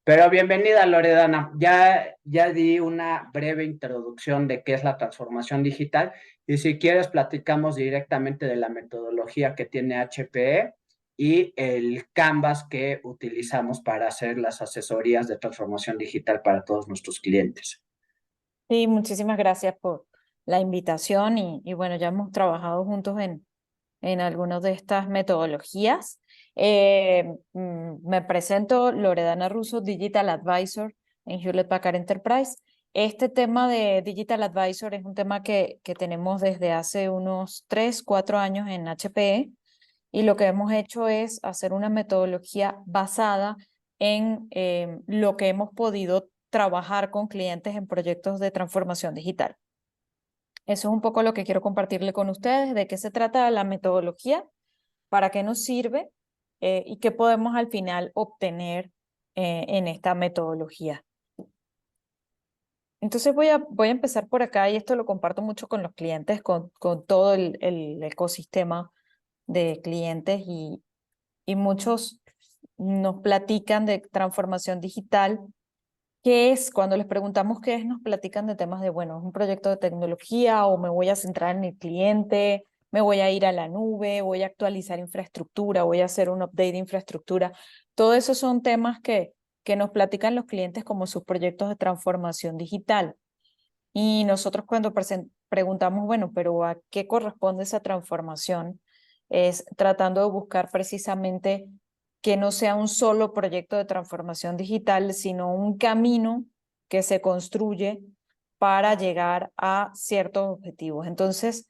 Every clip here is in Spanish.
Pero bienvenida, Loredana. Ya di una breve introducción de qué es la transformación digital y si quieres platicamos directamente de la metodología que tiene HPE y el Canvas que utilizamos para hacer las asesorías de transformación digital para todos nuestros clientes. Sí, muchísimas gracias por la invitación y bueno, ya hemos trabajado juntos en algunas de estas metodologías. Me presento Loredana Russo, Digital Advisor en Hewlett Packard Enterprise. Este tema de Digital Advisor es un tema que tenemos desde hace unos 3, 4 años en HPE y lo que hemos hecho es hacer una metodología basada en lo que hemos podido trabajar con clientes en proyectos de transformación digital. Eso es un poco lo que quiero compartirle con ustedes, de qué se trata la metodología, para qué nos sirve y qué podemos al final obtener en esta metodología. Entonces voy a empezar por acá y esto lo comparto mucho con los clientes, con todo el ecosistema de clientes y muchos nos platican de transformación digital. ¿Qué es? Cuando les preguntamos qué es, nos platican de temas de, bueno, es un proyecto de tecnología o me voy a centrar en el cliente, me voy a ir a la nube, voy a actualizar infraestructura, voy a hacer un update de infraestructura. Todo eso son temas que nos platican los clientes como sus proyectos de transformación digital. Y nosotros cuando preguntamos, bueno, pero ¿a qué corresponde esa transformación? Es tratando de buscar precisamente que no sea un solo proyecto de transformación digital, sino un camino que se construye para llegar a ciertos objetivos. Entonces,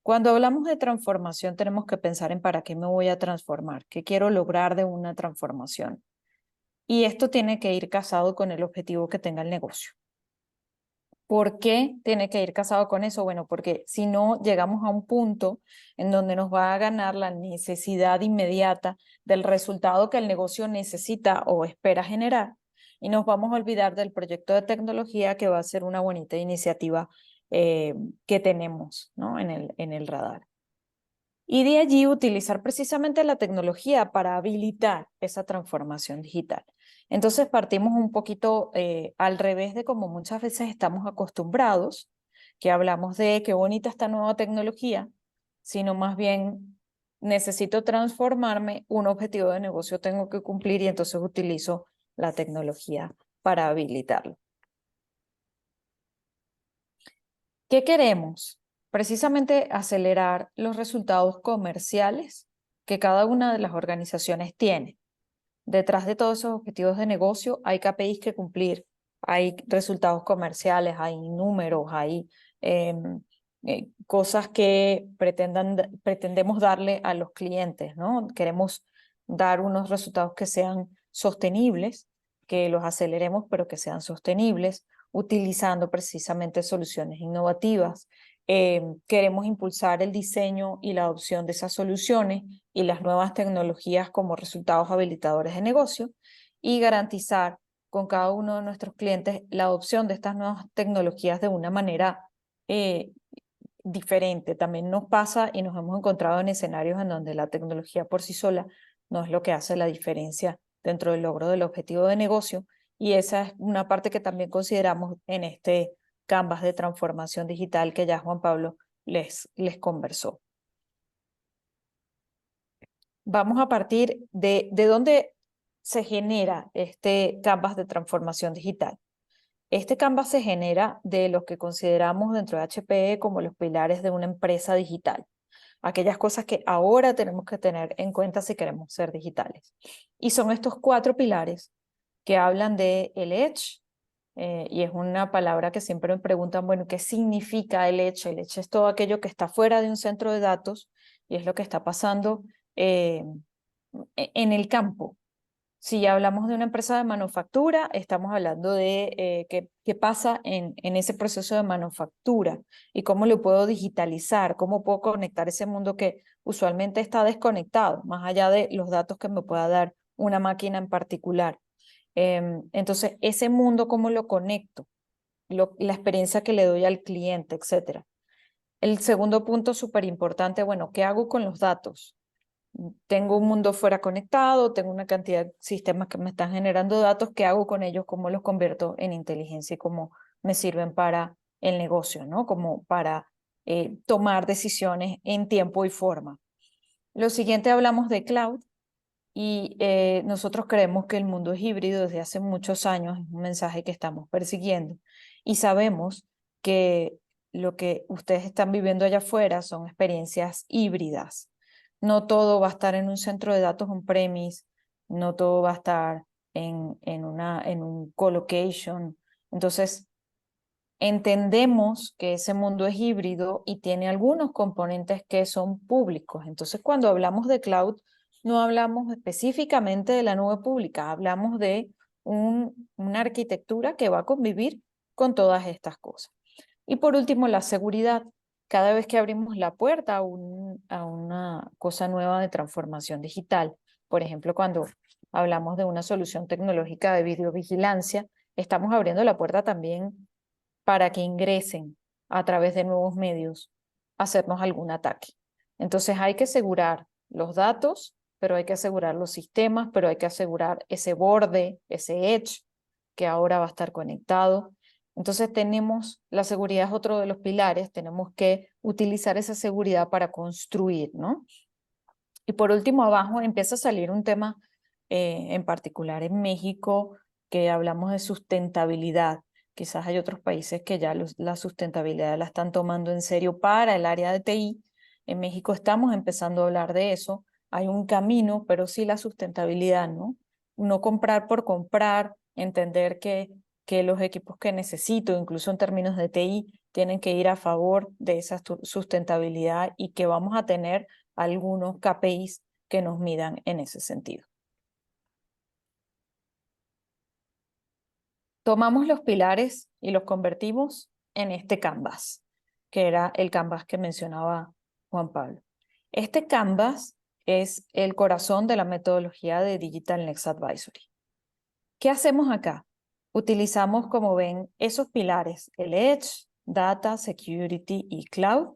cuando hablamos de transformación, tenemos que pensar en para qué me voy a transformar, qué quiero lograr de una transformación. Y esto tiene que ir casado con el objetivo que tenga el negocio. ¿Por qué tiene que ir casado con eso? Bueno, porque si no llegamos a un punto en donde nos va a ganar la necesidad inmediata del resultado que el negocio necesita o espera generar y nos vamos a olvidar del proyecto de tecnología que va a ser una bonita iniciativa que tenemos, ¿no? en el radar. Y de allí utilizar precisamente la tecnología para habilitar esa transformación digital. Entonces partimos un poquito al revés de como muchas veces estamos acostumbrados, que hablamos de qué bonita esta nueva tecnología, sino más bien necesito transformarme, un objetivo de negocio tengo que cumplir y entonces utilizo la tecnología para habilitarlo. ¿Qué queremos? Precisamente acelerar los resultados comerciales que cada una de las organizaciones tiene. Detrás de todos esos objetivos de negocio hay KPIs que cumplir, hay resultados comerciales, hay números, hay cosas que pretendemos darle a los clientes, ¿no? Queremos dar unos resultados que sean sostenibles, que los aceleremos, pero que sean sostenibles, utilizando precisamente soluciones innovativas. Queremos impulsar el diseño y la adopción de esas soluciones y las nuevas tecnologías como resultados habilitadores de negocio y garantizar con cada uno de nuestros clientes la adopción de estas nuevas tecnologías de una manera eh, diferente. También nos pasa y nos hemos encontrado en escenarios en donde la tecnología por sí sola no es lo que hace la diferencia dentro del logro del objetivo de negocio y esa es una parte que también consideramos en este Canvas de transformación digital que ya Juan Pablo les conversó. Vamos a partir de dónde se genera este Canvas de transformación digital. Este Canvas se genera de lo que consideramos dentro de HPE como los pilares de una empresa digital. Aquellas cosas que ahora tenemos que tener en cuenta si queremos ser digitales. Y son estos 4 pilares que hablan de el Edge, y es una palabra que siempre me preguntan, bueno, ¿qué significa el Edge? El Edge es todo aquello que está fuera de un centro de datos y es lo que está pasando eh, en el campo. Si ya hablamos de una empresa de manufactura, estamos hablando de qué pasa en ese proceso de manufactura y cómo lo puedo digitalizar, cómo puedo conectar ese mundo que usualmente está desconectado, más allá de los datos que me pueda dar una máquina en particular. Entonces, ese mundo, ¿cómo lo conecto? La experiencia que le doy al cliente, etcétera. El segundo punto súper importante, bueno, ¿qué hago con los datos? tengo un mundo fuera conectado, tengo una cantidad de sistemas que me están generando datos, ¿qué hago con ellos? ¿Cómo los convierto en inteligencia y cómo me sirven para el negocio, ¿no? Como para tomar decisiones en tiempo y forma. Lo siguiente, hablamos de cloud y nosotros creemos que el mundo es híbrido desde hace muchos años, es un mensaje que estamos persiguiendo y sabemos que lo que ustedes están viviendo allá afuera son experiencias híbridas. No todo va a estar en un centro de datos on-premise, no todo va a estar en un colocation. Entonces, entendemos que ese mundo es híbrido y tiene algunos componentes que son públicos. Entonces, cuando hablamos de cloud, no hablamos específicamente de la nube pública, hablamos de una arquitectura que va a convivir con todas estas cosas. Y por último, la seguridad. Cada vez que abrimos la puerta a una cosa nueva de transformación digital, por ejemplo, cuando hablamos de una solución tecnológica de videovigilancia, estamos abriendo la puerta también para que ingresen a través de nuevos medios a hacernos algún ataque. Entonces hay que asegurar los datos, pero hay que asegurar los sistemas, pero hay que asegurar ese borde, ese edge que ahora va a estar conectado. Entonces tenemos, la seguridad es otro de los pilares, tenemos que utilizar esa seguridad para construir, ¿no? Y por último, abajo empieza a salir un tema en particular en México, que hablamos de sustentabilidad. Quizás hay otros países que ya la sustentabilidad la están tomando en serio para el área de TI. En México estamos empezando a hablar de eso. Hay un camino, pero sí la sustentabilidad, ¿no? No comprar por comprar, entender que los equipos que necesito, incluso en términos de TI, tienen que ir a favor de esa sustentabilidad y que vamos a tener algunos KPIs que nos midan en ese sentido. Tomamos los pilares y los convertimos en este canvas, que era el canvas que mencionaba Juan Pablo. Este canvas es el corazón de la metodología de Digital Next Advisory. ¿Qué hacemos acá? Utilizamos, como ven, esos pilares, el Edge, Data, Security y Cloud,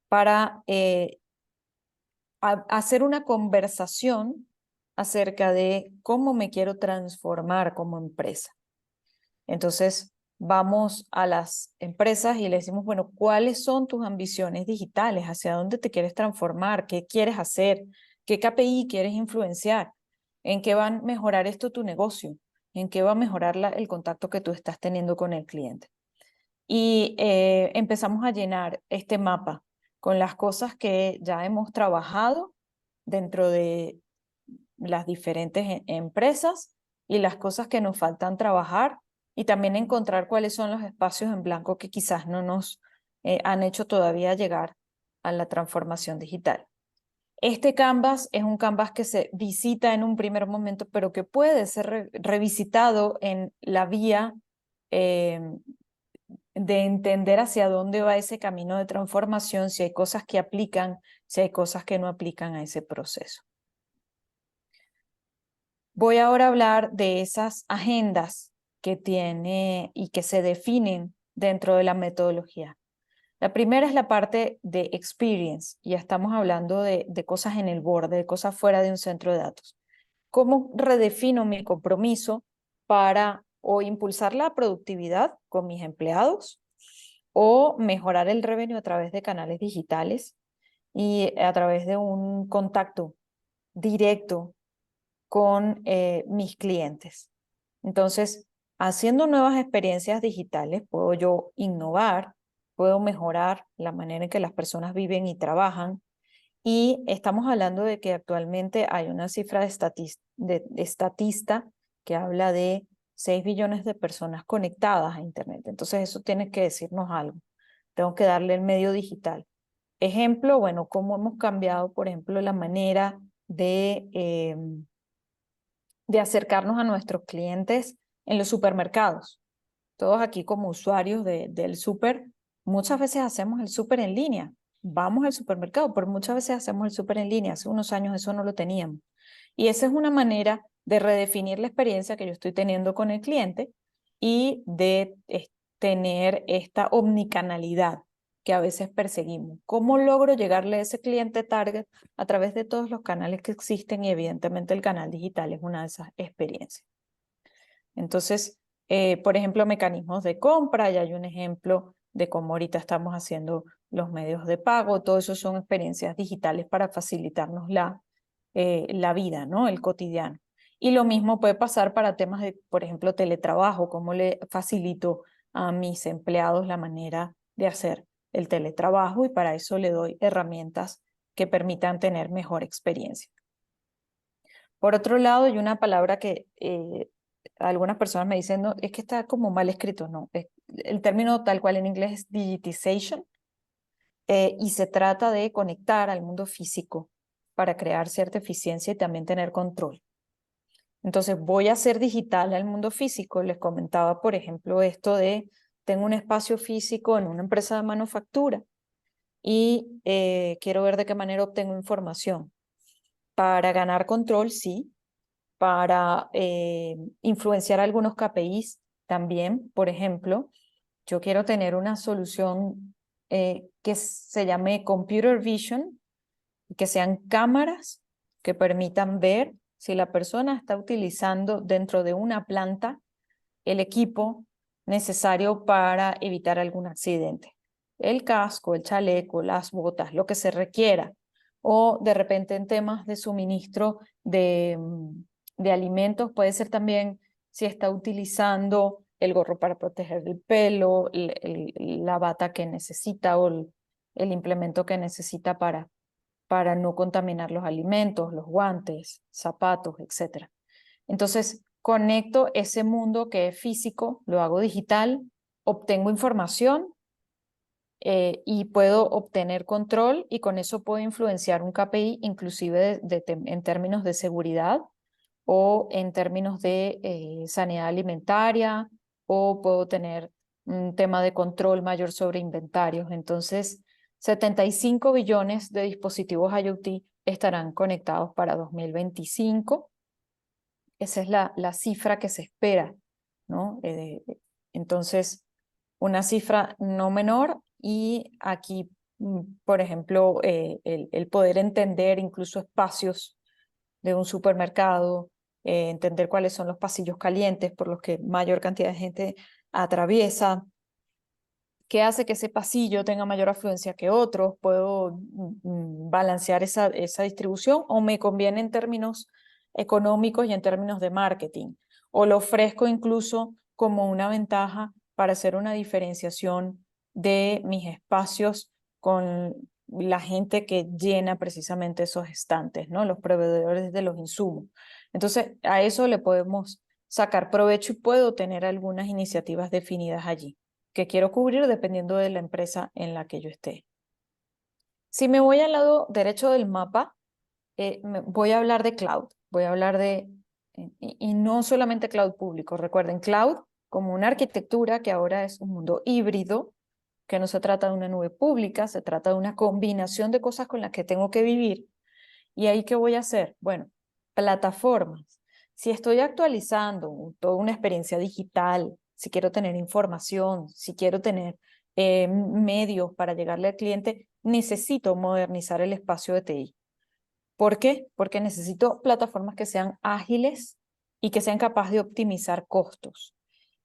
para hacer una conversación acerca de cómo me quiero transformar como empresa. Entonces, vamos a las empresas y le decimos, bueno, ¿cuáles son tus ambiciones digitales? ¿Hacia dónde te quieres transformar? ¿Qué quieres hacer? ¿Qué KPI quieres influenciar? ¿En qué va a mejorar esto tu negocio? ¿En qué va a mejorar el contacto que tú estás teniendo con el cliente? Y empezamos a llenar este mapa con las cosas que ya hemos trabajado dentro de las diferentes empresas y las cosas que nos faltan trabajar y también encontrar cuáles son los espacios en blanco que quizás no nos han hecho todavía llegar a la transformación digital. Este canvas es un canvas que se visita en un primer momento, pero que puede ser revisitado en la vía de entender hacia dónde va ese camino de transformación, si hay cosas que aplican, si hay cosas que no aplican a ese proceso. Voy ahora a hablar de esas agendas que tiene y que se definen dentro de la metodología. La primera es la parte de experience. Ya estamos hablando de cosas en el borde, de cosas fuera de un centro de datos. ¿Cómo redefino mi compromiso para o impulsar la productividad con mis empleados o mejorar el revenue a través de canales digitales y a través de un contacto directo con mis clientes? Entonces, haciendo nuevas experiencias digitales, puedo yo innovar, puedo mejorar la manera en que las personas viven y trabajan. Y estamos hablando de que actualmente hay una cifra de estatista que habla de 6 billones de personas conectadas a Internet. Entonces, eso tiene que decirnos algo. Tengo que darle el medio digital. Ejemplo, bueno, cómo hemos cambiado, por ejemplo, la manera de acercarnos a nuestros clientes en los supermercados. Todos aquí como usuarios del súper, muchas veces hacemos el súper en línea. Vamos al supermercado, pero muchas veces hacemos el súper en línea. Hace unos años eso no lo teníamos. Y esa es una manera de redefinir la experiencia que yo estoy teniendo con el cliente y de tener esta omnicanalidad que a veces perseguimos. ¿Cómo logro llegarle a ese cliente target? A través de todos los canales que existen, y evidentemente el canal digital es una de esas experiencias. Entonces, por ejemplo, mecanismos de compra, ya hay un ejemplo de cómo ahorita estamos haciendo los medios de pago, todo eso son experiencias digitales para facilitarnos la vida, ¿no? El cotidiano. Y lo mismo puede pasar para temas de, por ejemplo, teletrabajo, cómo le facilito a mis empleados la manera de hacer el teletrabajo, y para eso le doy herramientas que permitan tener mejor experiencia. Por otro lado, hay una palabra que algunas personas me dicen, no, es que está como mal escrito, no. El término tal cual en inglés es digitization, y se trata de conectar al mundo físico para crear cierta eficiencia y también tener control. Entonces voy a hacer digital al mundo físico. Les comentaba, por ejemplo, esto de, tengo un espacio físico en una empresa de manufactura y quiero ver de qué manera obtengo información. Para ganar control, sí. Para influenciar algunos KPIs también. Por ejemplo, yo quiero tener una solución que se llame Computer Vision, y que sean cámaras que permitan ver si la persona está utilizando dentro de una planta el equipo necesario para evitar algún accidente. El casco, el chaleco, las botas, lo que se requiera. O de repente en temas de suministro de alimentos, puede ser también si está utilizando el gorro para proteger el pelo, la bata que necesita, o el implemento que necesita para no contaminar los alimentos, los guantes, zapatos, etc. Entonces, conecto ese mundo que es físico, lo hago digital, obtengo información y puedo obtener control, y con eso puedo influenciar un KPI, inclusive en términos de seguridad o en términos de sanidad alimentaria, o puedo tener un tema de control mayor sobre inventarios. Entonces, 75 billones de dispositivos IoT estarán conectados para 2025. Esa es la cifra que se espera, ¿no? Entonces, una cifra no menor, y aquí, por ejemplo, el poder entender incluso espacios de un supermercado, entender cuáles son los pasillos calientes por los que mayor cantidad de gente atraviesa, qué hace que ese pasillo tenga mayor afluencia que otros, puedo balancear esa distribución, o me conviene en términos económicos y en términos de marketing, o lo ofrezco incluso como una ventaja para hacer una diferenciación de mis espacios con la gente que llena precisamente esos estantes, ¿no? Los proveedores de los insumos. Entonces, a eso le podemos sacar provecho, y puedo tener algunas iniciativas definidas allí que quiero cubrir dependiendo de la empresa en la que yo esté. Si me voy al lado derecho del mapa, voy a hablar de cloud, voy a hablar y no solamente cloud público. Recuerden, cloud como una arquitectura que ahora es un mundo híbrido, que no se trata de una nube pública, se trata de una combinación de cosas con las que tengo que vivir. ¿Y ahí qué voy a hacer? Bueno, plataformas. Si estoy actualizando toda una experiencia digital, si quiero tener información, si quiero tener medios para llegarle al cliente, necesito modernizar el espacio de TI. ¿Por qué? Porque necesito plataformas que sean ágiles y que sean capaces de optimizar costos.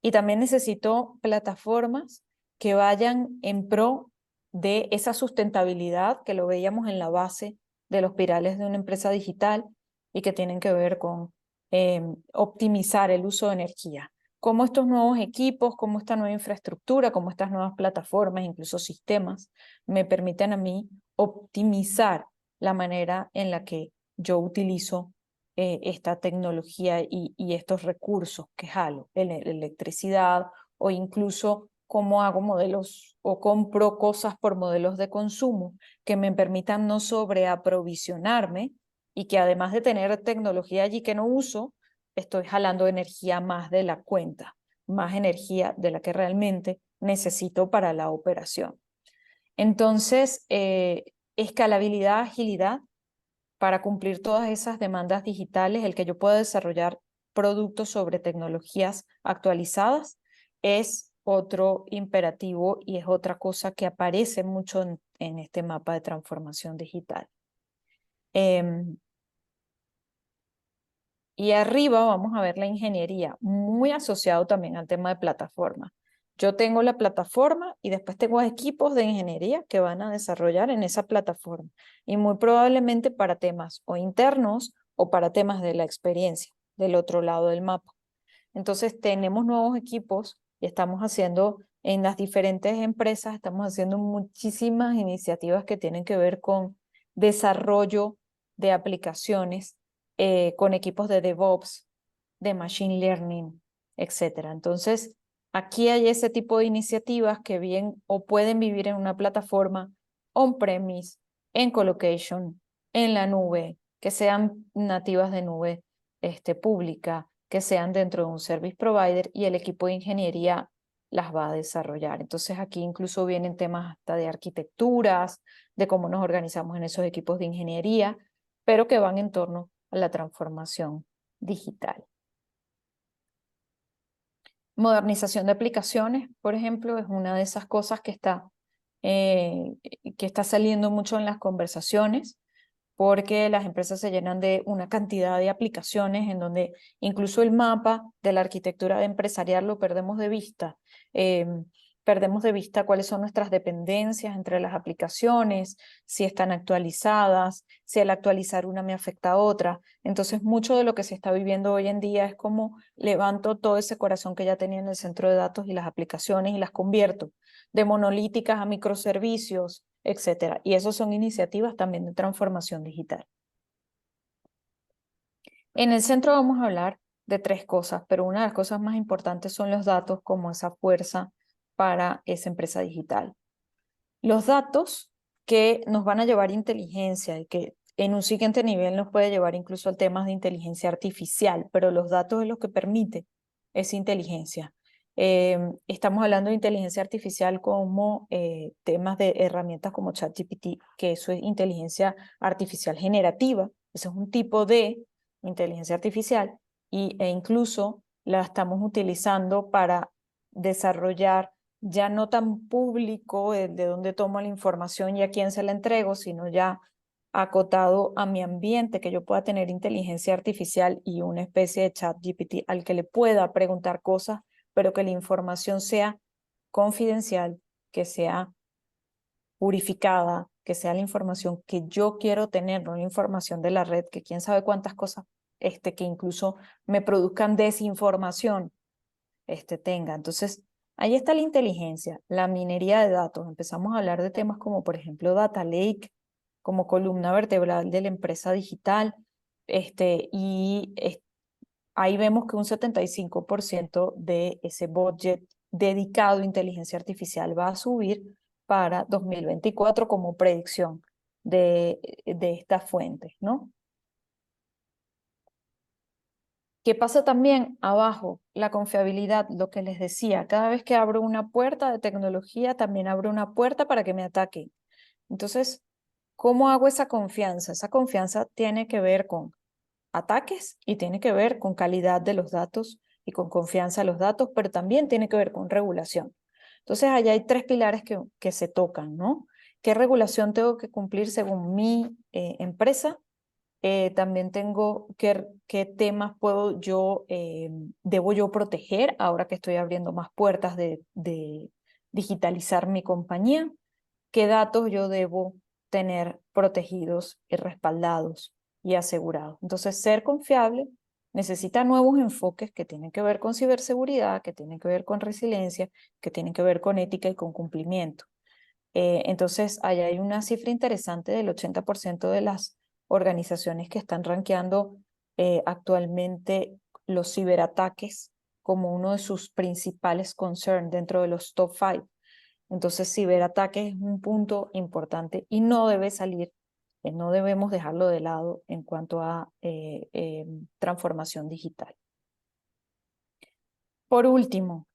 Y también necesito plataformas que vayan en pro de esa sustentabilidad que lo veíamos en la base de los pilares de una empresa digital, y que tienen que ver con optimizar el uso de energía. Cómo estos nuevos equipos, cómo esta nueva infraestructura, cómo estas nuevas plataformas, incluso sistemas, me permiten a mí optimizar la manera en la que yo utilizo esta tecnología y estos recursos que jalo, electricidad, o incluso cómo hago modelos o compro cosas por modelos de consumo que me permitan no sobreaprovisionarme, y que además de tener tecnología allí que no uso, estoy jalando energía más de la cuenta, más energía de la que realmente necesito para la operación. Entonces, escalabilidad, agilidad para cumplir todas esas demandas digitales, el que yo pueda desarrollar productos sobre tecnologías actualizadas, es otro imperativo y es otra cosa que aparece mucho en este mapa de transformación digital. Y arriba vamos a ver la ingeniería, muy asociado también al tema de plataforma. Yo tengo la plataforma y después tengo equipos de ingeniería que van a desarrollar en esa plataforma y muy probablemente para temas o internos o para temas de la experiencia del otro lado del mapa. Entonces tenemos nuevos equipos y estamos haciendo en las diferentes empresas, estamos haciendo muchísimas iniciativas que tienen que ver con desarrollo de aplicaciones, con equipos de DevOps, de Machine Learning, etcétera. Entonces, aquí hay ese tipo de iniciativas que bien o pueden vivir en una plataforma on-premise, en colocation, en la nube, que sean nativas de nube pública, que sean dentro de un service provider y el equipo de ingeniería las va a desarrollar. Entonces aquí incluso vienen temas hasta de arquitecturas, de cómo nos organizamos en esos equipos de ingeniería, pero que van en torno a la transformación digital. Modernización de aplicaciones, por ejemplo, es una de esas cosas que está saliendo mucho en las conversaciones, porque las empresas se llenan de una cantidad de aplicaciones en donde incluso el mapa de la arquitectura empresarial lo perdemos de vista. Perdemos de vista cuáles son nuestras dependencias entre las aplicaciones, si están actualizadas, si al actualizar una me afecta a otra. Entonces, mucho de lo que se está viviendo hoy en día es como levanto todo ese corazón que ya tenía en el centro de datos y las aplicaciones y las convierto de monolíticas a microservicios, etcétera. Y eso son iniciativas también de transformación digital. En el centro vamos a hablar de tres cosas, pero una de las cosas más importantes son los datos como esa fuerza para esa empresa digital. Los datos que nos van a llevar inteligencia y que en un siguiente nivel nos puede llevar incluso a temas de inteligencia artificial, pero los datos es lo que permite esa inteligencia. Estamos hablando de inteligencia artificial como temas de herramientas como ChatGPT, que eso es inteligencia artificial generativa, ese es un tipo de inteligencia artificial e incluso la estamos utilizando para desarrollar ya no tan público de dónde tomo la información y a quién se la entrego, sino ya acotado a mi ambiente, que yo pueda tener inteligencia artificial y una especie de chat GPT al que le pueda preguntar cosas, pero que la información sea confidencial, que sea purificada, que sea la información que yo quiero tener, no la información de la red, que quién sabe cuántas cosas, que incluso me produzcan desinformación, tenga. Entonces, ahí está la inteligencia, la minería de datos. Empezamos a hablar de temas como, por ejemplo, Data Lake, como columna vertebral de la empresa digital, ahí vemos que un 75% de ese budget dedicado a inteligencia artificial va a subir para 2024 como predicción de estas fuentes, ¿no? ¿Qué pasa también abajo? La confiabilidad, lo que les decía, cada vez que abro una puerta de tecnología, también abro una puerta para que me ataquen. Entonces, ¿cómo hago esa confianza? Esa confianza tiene que ver con ataques y tiene que ver con calidad de los datos y con confianza en los datos, pero también tiene que ver con regulación. Entonces, allá hay tres pilares que se tocan, ¿no? ¿Qué regulación tengo que cumplir según mi empresa? También tengo qué temas debo yo proteger ahora que estoy abriendo más puertas de digitalizar mi compañía. ¿Qué datos yo debo tener protegidos y respaldados y asegurados? Entonces, ser confiable necesita nuevos enfoques que tienen que ver con ciberseguridad, que tienen que ver con resiliencia, que tienen que ver con ética y con cumplimiento. Entonces, allá hay una cifra interesante del 80% de las organizaciones que están rankeando actualmente los ciberataques como uno de sus principales concerns dentro de los top 5. Entonces, ciberataques es un punto importante y no debe salir, no debemos dejarlo de lado en cuanto a transformación digital. Por último,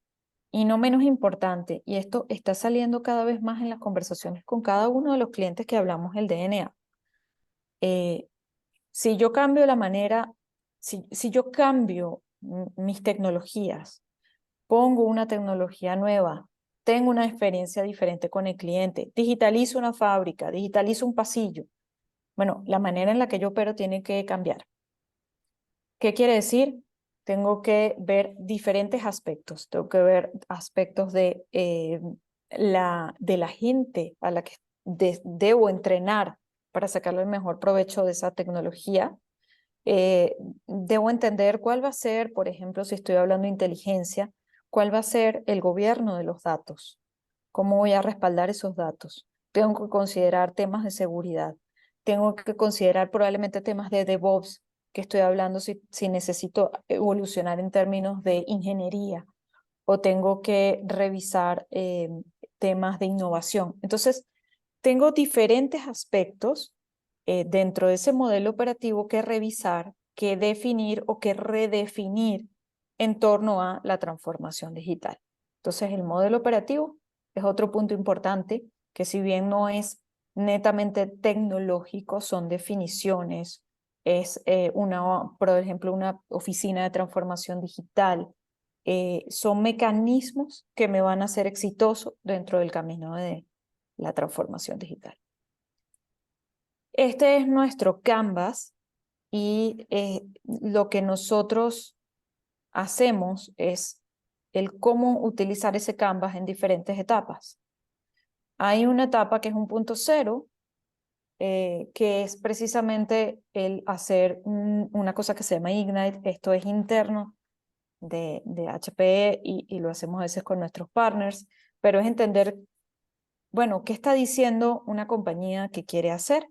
y no menos importante, y esto está saliendo cada vez más en las conversaciones con cada uno de los clientes que hablamos el DNA. Si yo cambio la manera, si yo cambio mis tecnologías pongo una tecnología nueva, tengo una experiencia diferente con el cliente, digitalizo una fábrica, digitalizo un pasillo. Bueno, la manera en la que yo opero tiene que cambiar. ¿Qué quiere decir? Tengo que ver diferentes aspectos. Tengo que ver aspectos de la gente a la que debo entrenar para sacarle el mejor provecho de esa tecnología. Debo entender cuál va a ser, por ejemplo, si estoy hablando de inteligencia, cuál va a ser el gobierno de los datos, cómo voy a respaldar esos datos. Tengo que considerar temas de seguridad, tengo que considerar probablemente temas de DevOps, que estoy hablando si necesito evolucionar en términos de ingeniería o tengo que revisar temas de innovación. Entonces, tengo diferentes aspectos dentro de ese modelo operativo que revisar, que definir o que redefinir en torno a la transformación digital. Entonces, el modelo operativo es otro punto importante que si bien no es netamente tecnológico, son definiciones, es por ejemplo, una oficina de transformación digital, son mecanismos que me van a hacer exitoso dentro del camino de la transformación digital. Este es nuestro Canvas y lo que nosotros hacemos es el cómo utilizar ese Canvas en diferentes etapas. Hay una etapa que es un punto cero, que es precisamente el hacer una cosa que se llama Ignite. Esto es interno de HPE y lo hacemos a veces con nuestros partners, pero es entender, bueno, qué está diciendo una compañía que quiere hacer.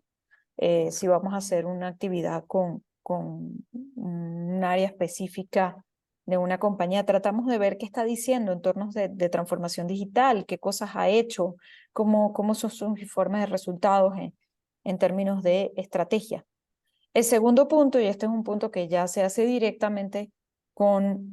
Si vamos a hacer una actividad con un área específica de una compañía, tratamos de ver qué está diciendo en torno de transformación digital, qué cosas ha hecho, cómo son sus informes de resultados en términos de estrategia. El segundo punto, y este es un punto que ya se hace directamente con,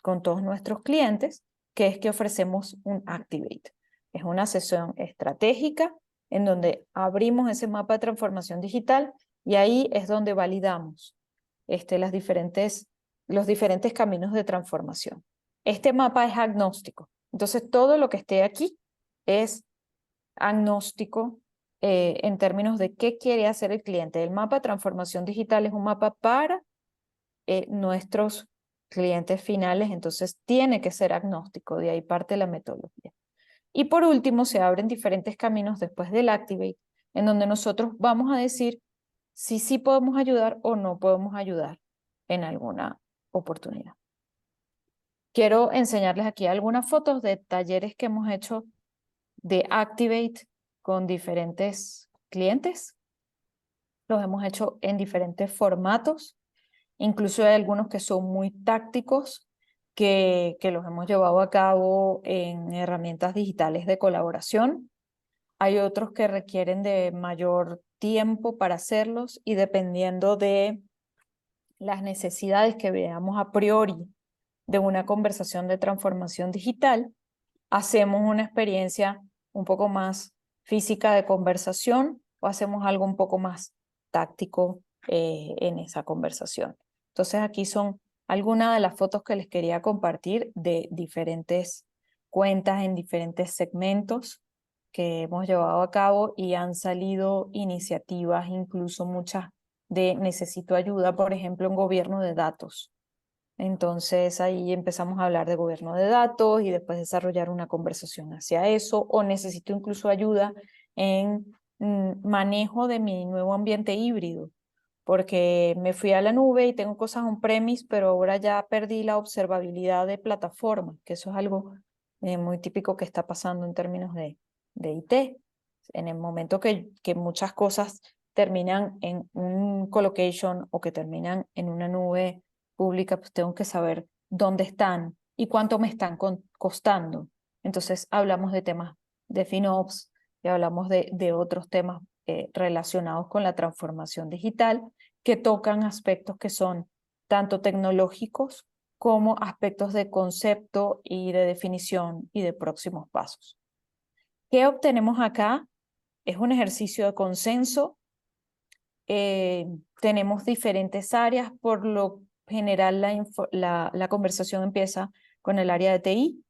con todos nuestros clientes, que es que ofrecemos un Activate. Es una sesión estratégica en donde abrimos ese mapa de transformación digital y ahí es donde validamos los diferentes caminos de transformación. Este mapa es agnóstico, entonces todo lo que esté aquí es agnóstico en términos de qué quiere hacer el cliente. El mapa de transformación digital es un mapa para nuestros clientes finales, entonces tiene que ser agnóstico, de ahí parte la metodología. Y por último, se abren diferentes caminos después del Activate, en donde nosotros vamos a decir si sí podemos ayudar o no podemos ayudar en alguna oportunidad. Quiero enseñarles aquí algunas fotos de talleres que hemos hecho de Activate con diferentes clientes. Los hemos hecho en diferentes formatos, incluso hay algunos que son muy tácticos, que los hemos llevado a cabo en herramientas digitales de colaboración. Hay otros que requieren de mayor tiempo para hacerlos y dependiendo de las necesidades que veamos a priori de una conversación de transformación digital, hacemos una experiencia un poco más física de conversación o hacemos algo un poco más táctico en esa conversación. Entonces aquí son algunas de las fotos que les quería compartir de diferentes cuentas en diferentes segmentos que hemos llevado a cabo y han salido iniciativas, incluso muchas de necesito ayuda, por ejemplo, en gobierno de datos. Entonces ahí empezamos a hablar de gobierno de datos y después desarrollar una conversación hacia eso, o necesito incluso ayuda en manejo de mi nuevo ambiente híbrido, porque me fui a la nube y tengo cosas on-premise, pero ahora ya perdí la observabilidad de plataforma, que eso es algo muy típico que está pasando en términos de IT. En el momento que muchas cosas terminan en un colocation o que terminan en una nube pública, pues tengo que saber dónde están y cuánto me están costando. Entonces hablamos de temas de FinOps y hablamos de otros temas relacionados con la transformación digital que tocan aspectos que son tanto tecnológicos como aspectos de concepto y de definición y de próximos pasos. ¿Qué obtenemos acá? Es un ejercicio de consenso. Tenemos diferentes áreas, por lo general la conversación empieza con el área de TI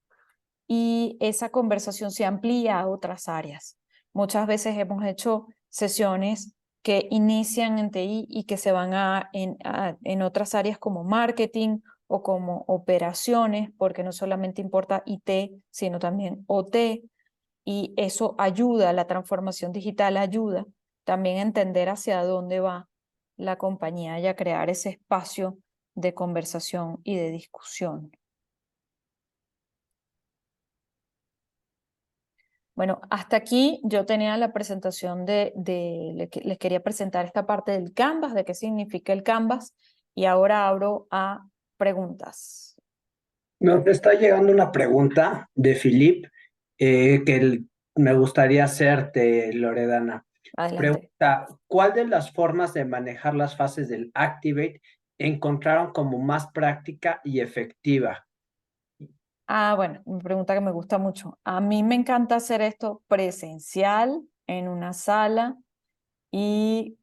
y esa conversación se amplía a otras áreas. Muchas veces hemos hecho sesiones que inician en TI y que se van en otras áreas como marketing o como operaciones, porque no solamente importa IT, sino también OT, y eso ayuda, la transformación digital ayuda también a entender hacia dónde va la compañía y a crear ese espacio de conversación y de discusión. Bueno, hasta aquí yo tenía la presentación les quería presentar esta parte del Canvas, de qué significa el Canvas, y ahora abro a preguntas. Nos está llegando una pregunta de Philip me gustaría hacerte, Loredana. Adelante. Pregunta, ¿cuál de las formas de manejar las fases del Activate encontraron como más práctica y efectiva? Ah, bueno, una pregunta que me gusta mucho. A mí me encanta hacer esto presencial en una sala y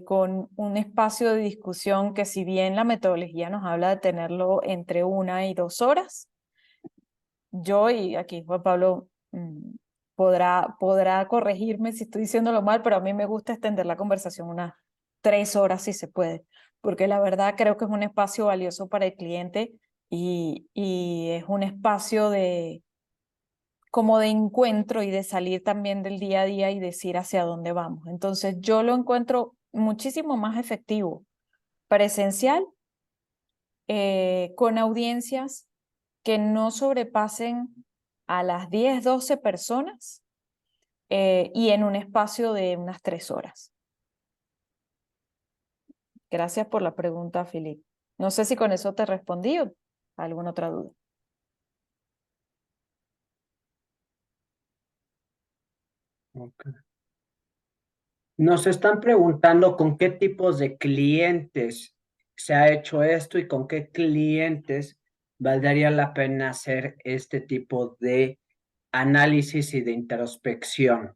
con un espacio de discusión que si bien la metodología nos habla de tenerlo entre 1 y 2 horas, yo y aquí Juan Pablo podrá corregirme si estoy diciéndolo mal, pero a mí me gusta extender la conversación unas 3 horas si se puede, porque la verdad creo que es un espacio valioso para el cliente y es un espacio como de encuentro y de salir también del día a día y decir hacia dónde vamos. Entonces yo lo encuentro muchísimo más efectivo presencial, con audiencias que no sobrepasen a las 10, 12 personas y en un espacio de unas 3 horas. Gracias por la pregunta, Filip. No sé si con eso te respondí o alguna otra duda. Okay. Nos están preguntando con qué tipos de clientes se ha hecho esto y con qué clientes valdría la pena hacer este tipo de análisis y de introspección.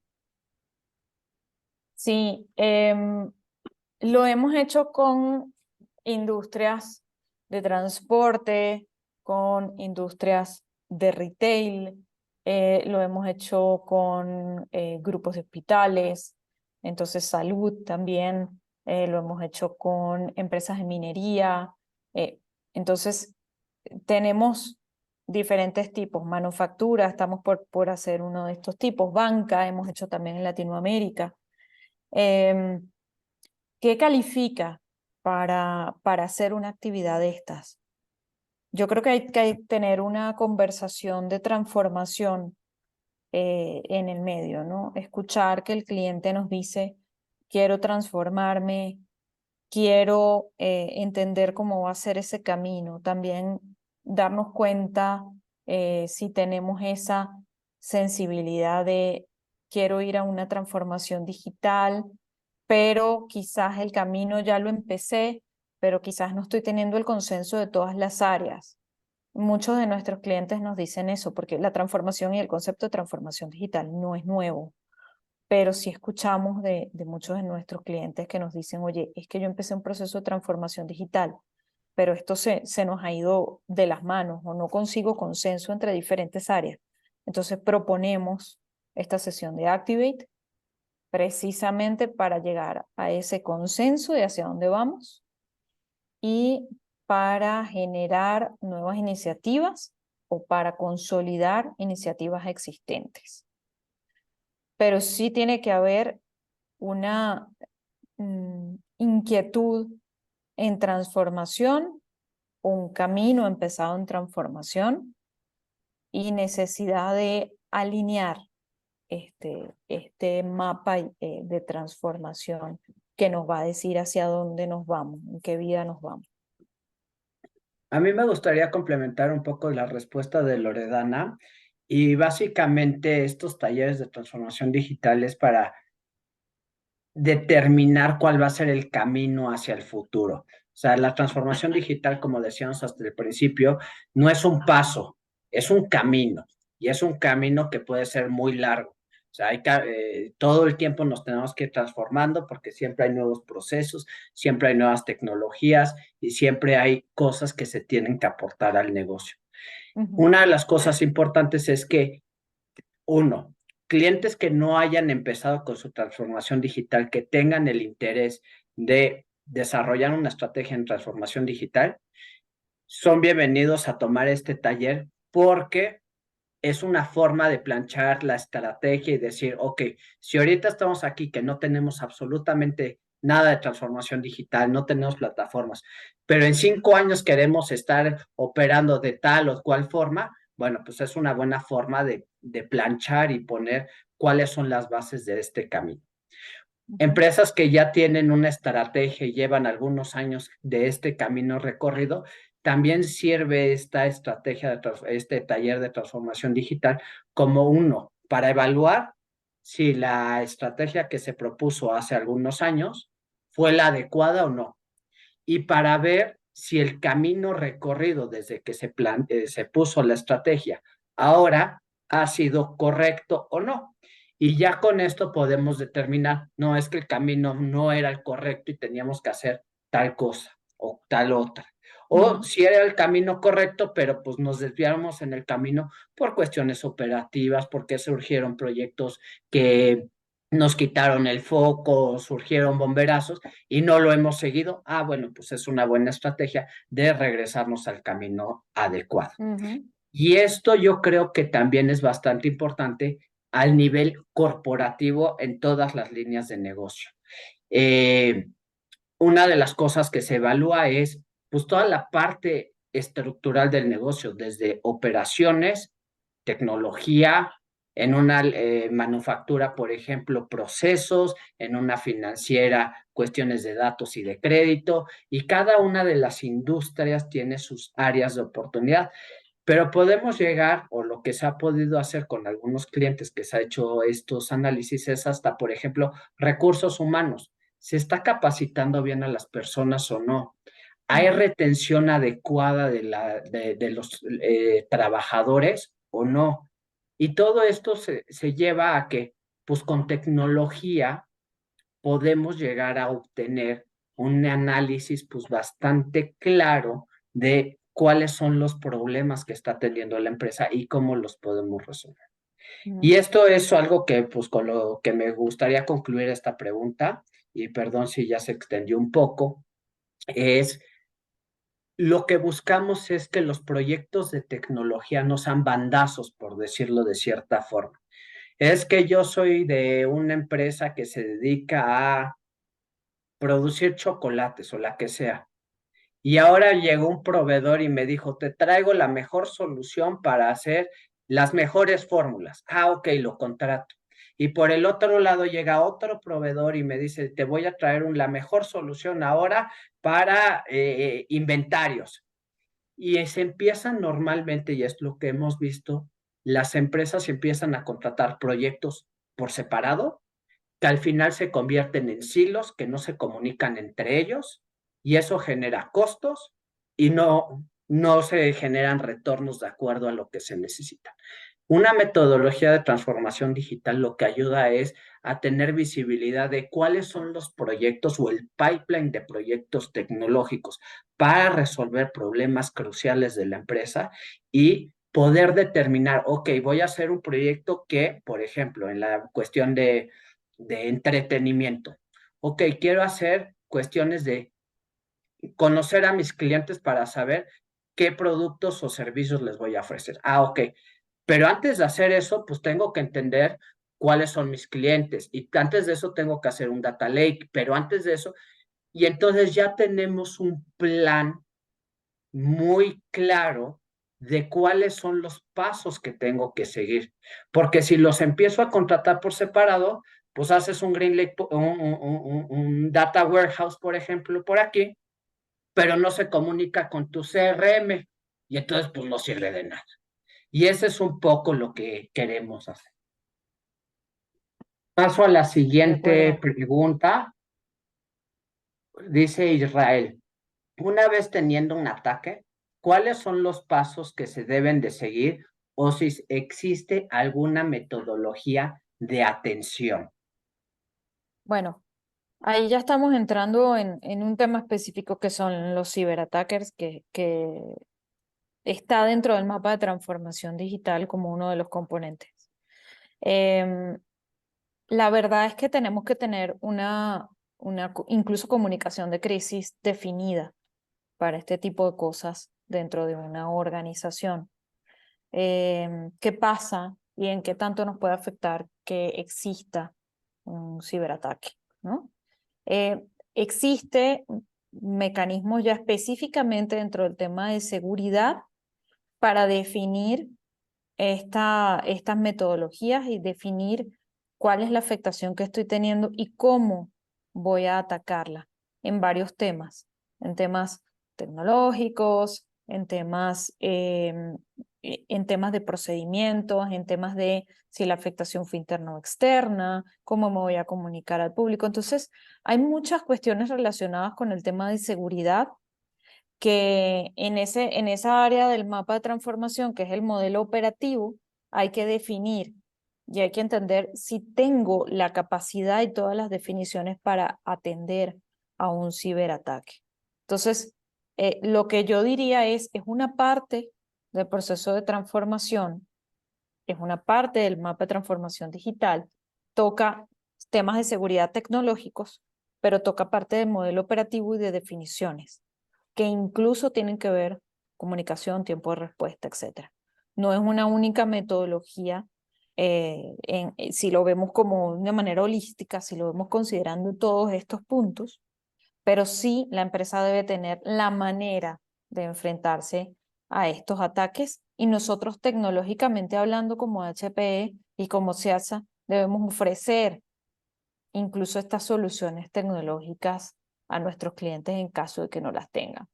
Sí, lo hemos hecho con industrias de transporte, con industrias de retail, lo hemos hecho con grupos de hospitales, entonces salud también, lo hemos hecho con empresas de minería, entonces tenemos diferentes tipos, manufactura, estamos por hacer uno de estos tipos, banca, hemos hecho también en Latinoamérica. ¿Qué califica para hacer una actividad de estas? Yo creo que hay que tener una conversación de transformación en el medio, ¿no? Escuchar que el cliente nos dice, quiero transformarme, quiero entender cómo va a ser ese camino. También darnos cuenta si tenemos esa sensibilidad de quiero ir a una transformación digital, pero quizás el camino ya lo empecé, pero quizás no estoy teniendo el consenso de todas las áreas. Muchos de nuestros clientes nos dicen eso, porque la transformación y el concepto de transformación digital no es nuevo, pero sí escuchamos de muchos de nuestros clientes que nos dicen, oye, es que yo empecé un proceso de transformación digital, pero esto se nos ha ido de las manos o no consigo consenso entre diferentes áreas. Entonces proponemos esta sesión de Activate precisamente para llegar a ese consenso de hacia dónde vamos y para generar nuevas iniciativas o para consolidar iniciativas existentes. Pero sí tiene que haber una inquietud en transformación, un camino empezado en transformación y necesidad de alinear este mapa de transformación que nos va a decir hacia dónde nos vamos, en qué vida nos vamos. A mí me gustaría complementar un poco la respuesta de Loredana y básicamente estos talleres de transformación digital es para determinar cuál va a ser el camino hacia el futuro. O sea, la transformación digital, como decíamos hasta el principio, no es un paso, es un camino y es un camino que puede ser muy largo. O sea, todo el tiempo nos tenemos que ir transformando porque siempre hay nuevos procesos, siempre hay nuevas tecnologías y siempre hay cosas que se tienen que aportar al negocio. Ujú, Una de las cosas importantes es que, uno, clientes que no hayan empezado con su transformación digital, que tengan el interés de desarrollar una estrategia en transformación digital, son bienvenidos a tomar este taller porque es una forma de planchar la estrategia y decir, ok, si ahorita estamos aquí que no tenemos absolutamente nada de transformación digital, no tenemos plataformas, pero en 5 años queremos estar operando de tal o cual forma, bueno, pues es una buena forma de planchar y poner cuáles son las bases de este camino. ujú, Empresas que ya tienen una estrategia y llevan algunos años de este camino recorrido, también sirve esta estrategia, este taller de transformación digital como uno para evaluar si la estrategia que se propuso hace algunos años fue la adecuada o no. Y para ver si el camino recorrido desde que se puso la estrategia ahora ha sido correcto o no. Y ya con esto podemos determinar, no es que el camino no era el correcto y teníamos que hacer tal cosa o tal otra. O ujú, si era el camino correcto, pero pues nos desviamos en el camino por cuestiones operativas, porque surgieron proyectos que nos quitaron el foco, surgieron bomberazos y no lo hemos seguido. Ah, bueno, pues es una buena estrategia de regresarnos al camino adecuado. ujú, Y esto yo creo que también es bastante importante al nivel corporativo en todas las líneas de negocio. Eh, una de las cosas que se evalúa es pues toda la parte estructural del negocio, desde operaciones, tecnología, en una manufactura, por ejemplo, procesos, en una financiera, cuestiones de datos y de crédito, y cada una de las industrias tiene sus áreas de oportunidad. Pero podemos llegar, o lo que se ha podido hacer con algunos clientes que se ha hecho estos análisis, es hasta, por ejemplo, recursos humanos. ¿Se está capacitando bien a las personas o no? ¿Hay ujú, retención adecuada de los trabajadores o no? Y todo esto se lleva a que, pues con tecnología, podemos llegar a obtener un análisis pues bastante claro de cuáles son los problemas que está teniendo la empresa y cómo los podemos resolver. ujú. Y esto es algo que pues con lo que me gustaría concluir esta pregunta, y perdón si ya se extendió un poco, es lo que buscamos es que los proyectos de tecnología no sean bandazos, por decirlo de cierta forma. Es que yo soy de una empresa que se dedica a producir chocolates o la que sea. Y ahora llegó un proveedor y me dijo, te traigo la mejor solución para hacer las mejores fórmulas. Ah, ok, lo contrato. Y por el otro lado llega otro proveedor y me dice, te voy a traer la mejor solución ahora para inventarios. Y se empiezan normalmente, y es lo que hemos visto, las empresas empiezan a contratar proyectos por separado que al final se convierten en silos que no se comunican entre ellos y eso genera costos y no se generan retornos de acuerdo a lo que se necesita. Una metodología de transformación digital lo que ayuda es a tener visibilidad de cuáles son los proyectos o el pipeline de proyectos tecnológicos para resolver problemas cruciales de la empresa y poder determinar, ok, voy a hacer un proyecto que, por ejemplo, en la cuestión de entretenimiento, ok, quiero hacer cuestiones de conocer a mis clientes para saber qué productos o servicios les voy a ofrecer. Ah, ok. Pero antes de hacer eso, pues tengo que entender cuáles son mis clientes y antes de eso tengo que hacer un data lake, pero antes de eso, y entonces ya tenemos un plan muy claro de cuáles son los pasos que tengo que seguir. Porque si los empiezo a contratar por separado, pues haces un Green Lake, un Data Warehouse, por ejemplo, por aquí, pero no se comunica con tu CRM y entonces pues no sirve de nada. Y ese es un poco lo que queremos hacer. Paso a la De siguiente acuerdo. pregunta. Dice Israel, una vez teniendo un ataque, ¿cuáles son los pasos que se deben de seguir o si existe alguna metodología de atención. Bueno, ahí ya estamos entrando en un tema específico que son los ciberattackers, que está dentro del mapa de transformación digital como uno de los componentes. Em, la verdad es que tenemos que tener incluso comunicación de crisis definida para este tipo de cosas dentro de una organización. ¿Qué pasa y en qué tanto nos puede afectar que exista un ciberataque, ¿no? Existe mecanismos ya específicamente dentro del tema de seguridad para definir estas metodologías y definir cuál es la afectación que estoy teniendo y cómo voy a atacarla en temas tecnológicos, en temas de procedimientos, en temas de si la afectación fue interna o externa, cómo me voy a comunicar al público. Entonces, hay muchas cuestiones relacionadas con el tema de seguridad que en esa área del mapa de transformación, que es el modelo operativo, hay que definir y hay que entender si tengo la capacidad y todas las definiciones para atender a un ciberataque. Entonces, lo que yo diría es una parte del proceso de transformación, es una parte del mapa de transformación digital, toca temas de seguridad tecnológicos, pero toca parte del modelo operativo y de definiciones que incluso tienen que ver comunicación, tiempo de respuesta, etc. No es una única metodología, si lo vemos como de una manera holística, si lo vemos considerando todos estos puntos, pero sí la empresa debe tener la manera de enfrentarse a estos ataques y nosotros tecnológicamente hablando como HPE y como SEASA debemos ofrecer incluso estas soluciones tecnológicas a nuestros clientes en caso de que no las tengan.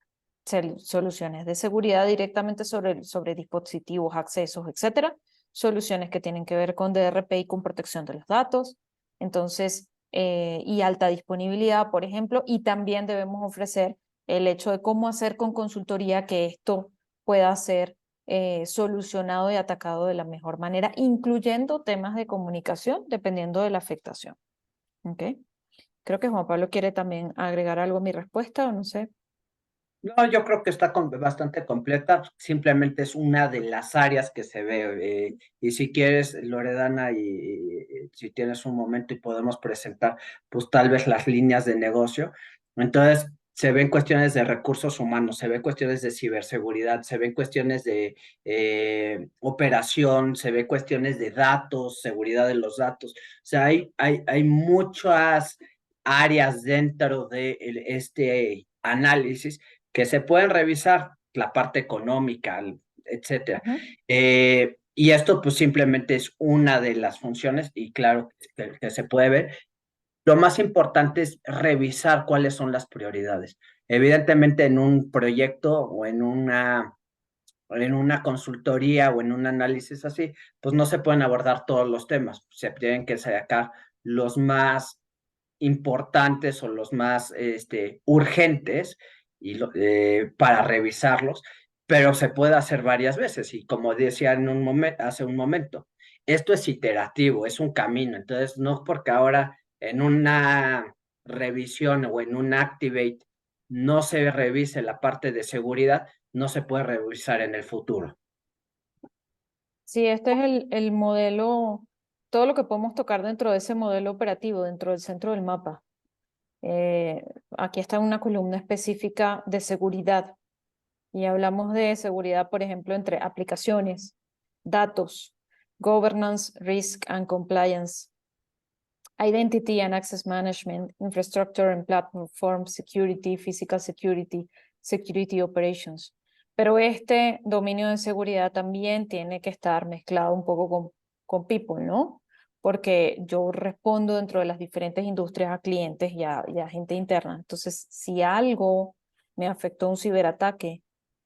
Soluciones de seguridad directamente sobre dispositivos, accesos, etcétera. Soluciones que tienen que ver con DRP y con protección de los datos. Entonces, y alta disponibilidad, por ejemplo, y también debemos ofrecer el hecho de cómo hacer con consultoría que esto pueda ser solucionado y atacado de la mejor manera, incluyendo temas de comunicación, dependiendo de la afectación. ¿Ok? Creo que Juan Pablo quiere también agregar algo a mi respuesta, o no sé. No, yo creo que está bastante completa, simplemente es una de las áreas que se ve. Y si quieres, Loredana, y si tienes un momento y podemos presentar, pues tal vez las líneas de negocio. Entonces, se ven cuestiones de recursos humanos, se ven cuestiones de ciberseguridad, se ven cuestiones de operación, se ven cuestiones de datos, seguridad de los datos. O sea, hay muchas áreas dentro de este análisis que se pueden revisar, la parte económica, etcétera. Ujú. Y esto pues simplemente es una de las funciones y claro que se puede ver. Lo más importante es revisar cuáles son las prioridades. Evidentemente en un proyecto o en una consultoría o en un análisis así, pues no se pueden abordar todos los temas, se tienen que sacar los más importantes o los más urgentes para revisarlos, pero se puede hacer varias veces y como decía hace un momento, esto es iterativo, es un camino, entonces no porque ahora en una revisión o en un activate no se revise la parte de seguridad, no se puede revisar en el futuro. Sí, este es el modelo, todo lo que podemos tocar dentro de ese modelo operativo, dentro del centro del mapa. Eh, Aquí está una columna específica de seguridad y hablamos de seguridad, por ejemplo, entre aplicaciones, datos, governance, risk and compliance, identity and access management, infrastructure and platform security, physical security, security operations. Pero este dominio de seguridad también tiene que estar mezclado un poco con people, ¿no? Porque yo respondo dentro de las diferentes industrias a clientes y a gente interna. Entonces, si algo me afectó un ciberataque,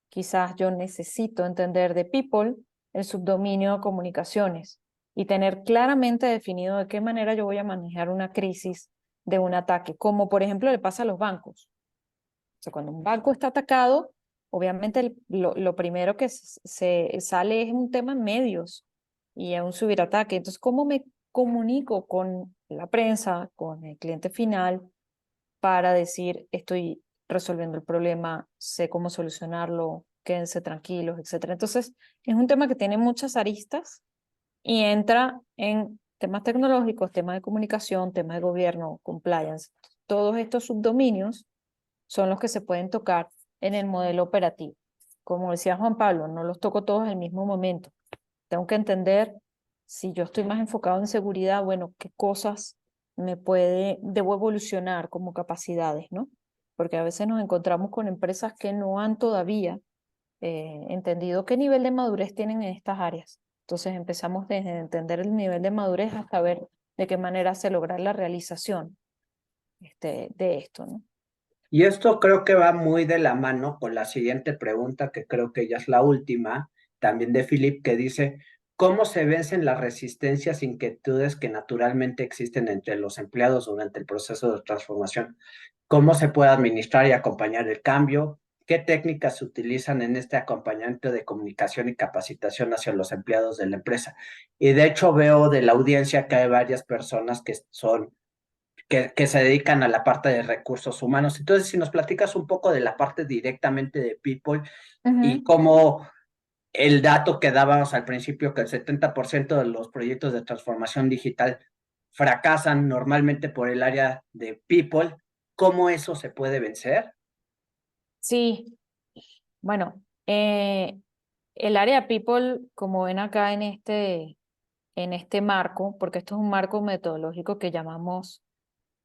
quizás yo necesito entender de people el subdominio de comunicaciones y tener claramente definido de qué manera yo voy a manejar una crisis de un ataque, como por ejemplo le pasa a los bancos. O sea, cuando un banco está atacado, obviamente lo primero que se sale es un tema en medios y a un ciberataque. Entonces, comunico con la prensa, con el cliente final, para decir, estoy resolviendo el problema, sé cómo solucionarlo, quédense tranquilos, etcétera. Entonces, es un tema que tiene muchas aristas y entra en temas tecnológicos, temas de comunicación, temas de gobierno, compliance. Todos estos subdominios son los que se pueden tocar en el modelo operativo. Como decía Juan Pablo, no los toco todos al mismo momento. Tengo que entender si yo estoy más enfocado en seguridad, bueno, qué cosas debo evolucionar como capacidades, ¿no? Porque a veces nos encontramos con empresas que no han todavía entendido qué nivel de madurez tienen en estas áreas. Entonces empezamos desde entender el nivel de madurez hasta ver de qué manera se logra la realización de esto, ¿no? Y esto creo que va muy de la mano con la siguiente pregunta, que creo que ya es la última, también de Philip, que dice, ¿cómo se vencen las resistencias e inquietudes que naturalmente existen entre los empleados durante el proceso de transformación? ¿Cómo se puede administrar y acompañar el cambio? ¿Qué técnicas se utilizan en este acompañamiento de comunicación y capacitación hacia los empleados de la empresa? Y de hecho veo de la audiencia que hay varias personas que se dedican a la parte de recursos humanos. Entonces, si nos platicas un poco de la parte directamente de People y Ujú. cómo el dato que dábamos al principio, que el 70% de los proyectos de transformación digital fracasan normalmente por el área de People, ¿cómo eso se puede vencer? Sí, bueno, el área People, como ven acá en este marco, porque esto es un marco metodológico que llamamos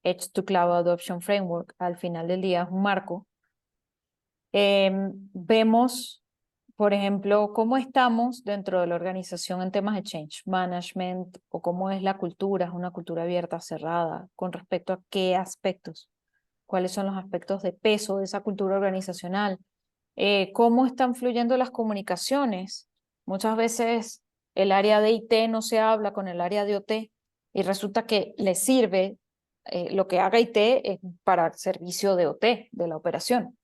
Edge to Cloud Adoption Framework, al final del día es un marco. Vemos, por ejemplo, cómo estamos dentro de la organización en temas de change management o cómo es la cultura, es una cultura abierta, cerrada, con respecto a qué aspectos, cuáles son los aspectos de peso de esa cultura organizacional, cómo están fluyendo las comunicaciones. Muchas veces el área de IT no se habla con el área de OT y resulta que le sirve lo que haga IT es para el servicio de OT, de la operación.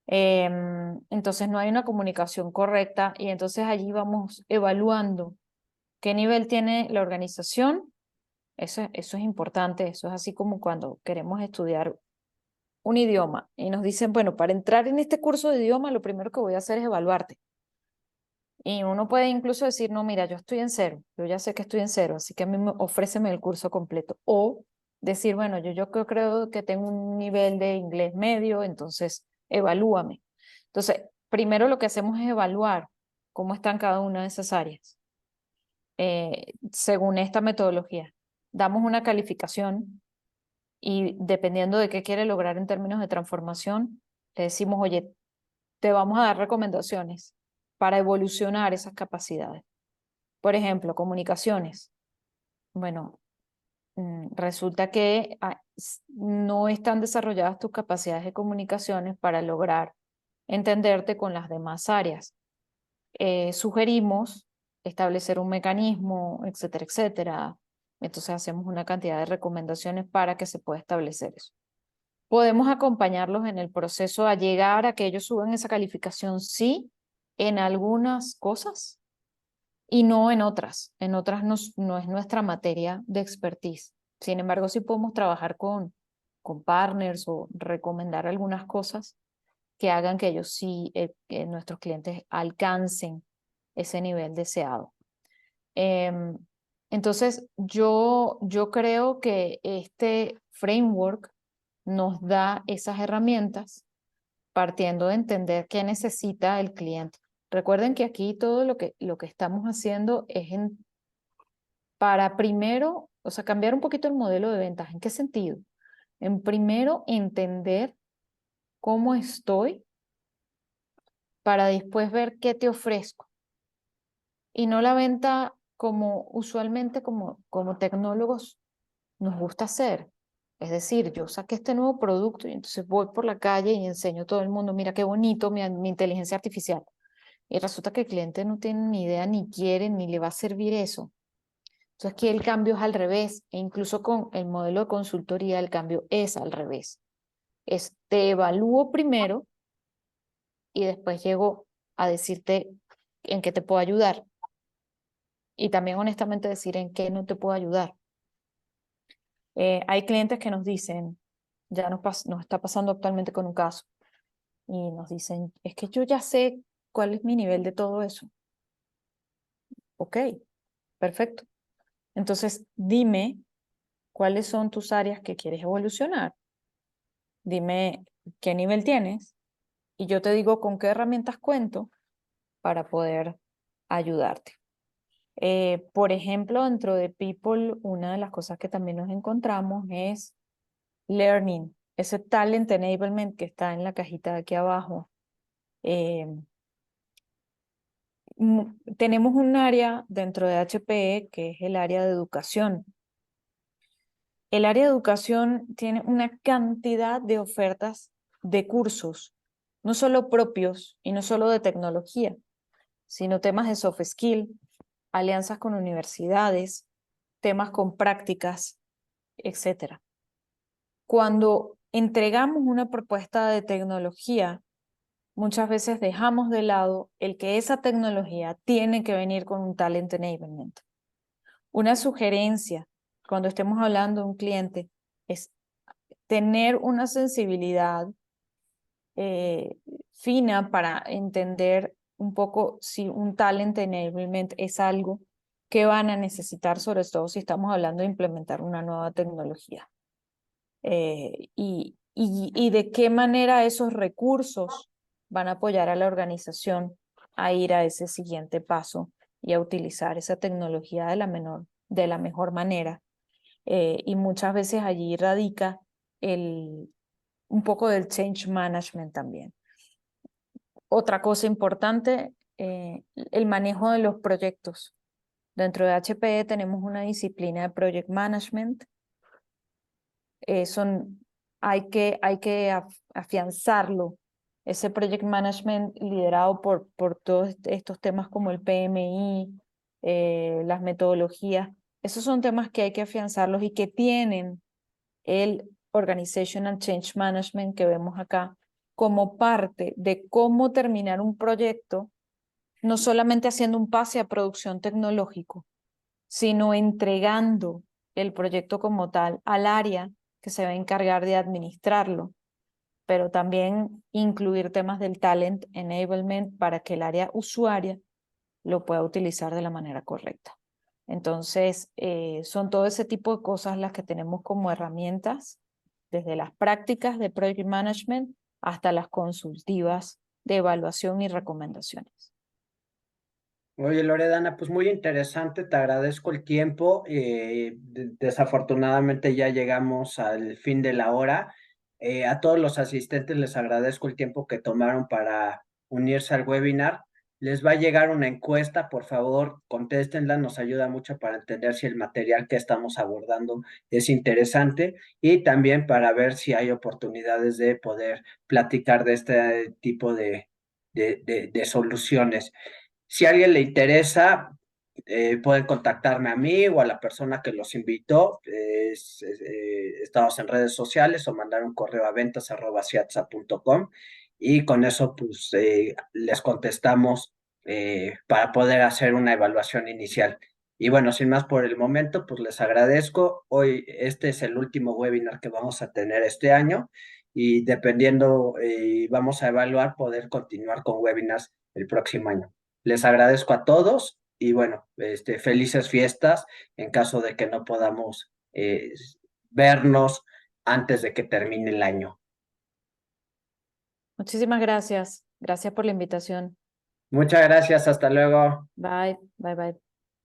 Entonces no hay una comunicación correcta y entonces allí vamos evaluando qué nivel tiene la organización. Eso es importante, eso es así como cuando queremos estudiar un idioma y nos dicen, bueno, para entrar en este curso de idioma, lo primero que voy a hacer es evaluarte. Y uno puede incluso decir, no, mira, yo estoy en cero, yo ya sé que estoy en cero, así que a mí ofréceme el curso completo. O decir, bueno, yo creo que tengo un nivel de inglés medio, entonces evalúame. Entonces, primero lo que hacemos es evaluar cómo están cada una de esas áreas, según esta metodología. Damos una calificación y dependiendo de qué quiere lograr en términos de transformación, le decimos, oye, te vamos a dar recomendaciones para evolucionar esas capacidades. Por ejemplo, comunicaciones. Bueno, resulta que no están desarrolladas tus capacidades de comunicaciones para lograr entenderte con las demás áreas. Sugerimos establecer un mecanismo, etcétera, etcétera. Entonces hacemos una cantidad de recomendaciones para que se pueda establecer eso. Podemos acompañarlos en el proceso a llegar a que ellos suban esa calificación, sí, en algunas cosas y no en otras. En otras no es nuestra materia de expertise. Sin embargo, sí podemos trabajar con partners o recomendar algunas cosas que hagan que ellos sí, que nuestros clientes alcancen ese nivel deseado. Em, entonces, yo creo que este framework nos da esas herramientas partiendo de entender qué necesita el cliente. Recuerden que aquí todo lo que estamos haciendo es para primero, o sea, cambiar un poquito el modelo de ventas. ¿En qué sentido? En primero entender cómo estoy para después ver qué te ofrezco. Y no la venta como usualmente como tecnólogos nos gusta hacer. Es decir, yo saqué este nuevo producto y entonces voy por la calle y enseño a todo el mundo, mira qué bonito mi inteligencia artificial. Y resulta que el cliente no tiene ni idea, ni quiere, ni le va a servir eso. Entonces aquí el cambio es al revés. E incluso con el modelo de consultoría el cambio es al revés. Es te evalúo primero y después llego a decirte en qué te puedo ayudar. y también honestamente decir en qué no te puedo ayudar. Hay clientes que nos dicen, ya nos está pasando actualmente con un caso, y nos dicen, es que yo ya sé cuál es mi nivel de todo eso. Ok, perfecto. Entonces, dime cuáles son tus áreas que quieres evolucionar. Dime qué nivel tienes y yo te digo con qué herramientas cuento para poder ayudarte. Por ejemplo, dentro de People, una de las cosas que también nos encontramos es Learning, ese Talent Enablement que está en la cajita de aquí abajo. Eh, Tenemos un área dentro de HPE que es el área de educación. El área de educación tiene una cantidad de ofertas de cursos, no solo propios y no solo de tecnología, sino temas de soft skill, alianzas con universidades, temas con prácticas, etcétera. Cuando entregamos una propuesta de tecnología, muchas veces dejamos de lado el que esa tecnología tiene que venir con un talent enablement. Una sugerencia cuando estemos hablando de un cliente es tener una sensibilidad fina para entender un poco si un talent enablement es algo que van a necesitar, sobre todo si estamos hablando de implementar una nueva tecnología. Y de qué manera esos recursos van a apoyar a la organización a ir a ese siguiente paso y a utilizar esa tecnología de la mejor manera. Y muchas veces allí radica un poco del change management también. Otra cosa importante, el manejo de los proyectos. Dentro de HPE tenemos una disciplina de Project Management. Hay que afianzarlo. Ese Project Management liderado por todos estos temas como el PMI, las metodologías. Esos son temas que hay que afianzarlos y que tienen el Organizational Change Management que vemos acá como parte de cómo terminar un proyecto, no solamente haciendo un pase a producción tecnológico, sino entregando el proyecto como tal al área que se va a encargar de administrarlo, pero también incluir temas del talent enablement para que el área usuaria lo pueda utilizar de la manera correcta. Entonces, son todo ese tipo de cosas las que tenemos como herramientas, desde las prácticas de Project Management hasta las consultivas de evaluación y recomendaciones. Oye, Loredana, pues muy interesante, te agradezco el tiempo. Desafortunadamente ya llegamos al fin de la hora. A todos los asistentes les agradezco el tiempo que tomaron para unirse al webinar. Les va a llegar una encuesta, por favor, contéstenla, nos ayuda mucho para entender si el material que estamos abordando es interesante y también para ver si hay oportunidades de poder platicar de este tipo de soluciones. Si a alguien le interesa, pueden contactarme a mí o a la persona que los invitó. Estamos en redes sociales o mandar un correo a ventas@ciatsa.com y con eso pues les contestamos para poder hacer una evaluación inicial. Y bueno, sin más por el momento, pues les agradezco. Hoy este es el último webinar que vamos a tener este año y dependiendo, vamos a evaluar poder continuar con webinars el próximo año. Les agradezco a todos y bueno, felices fiestas en caso de que no podamos vernos antes de que termine el año. Muchísimas gracias. Gracias por la invitación. Muchas gracias, hasta luego. Bye, bye, bye.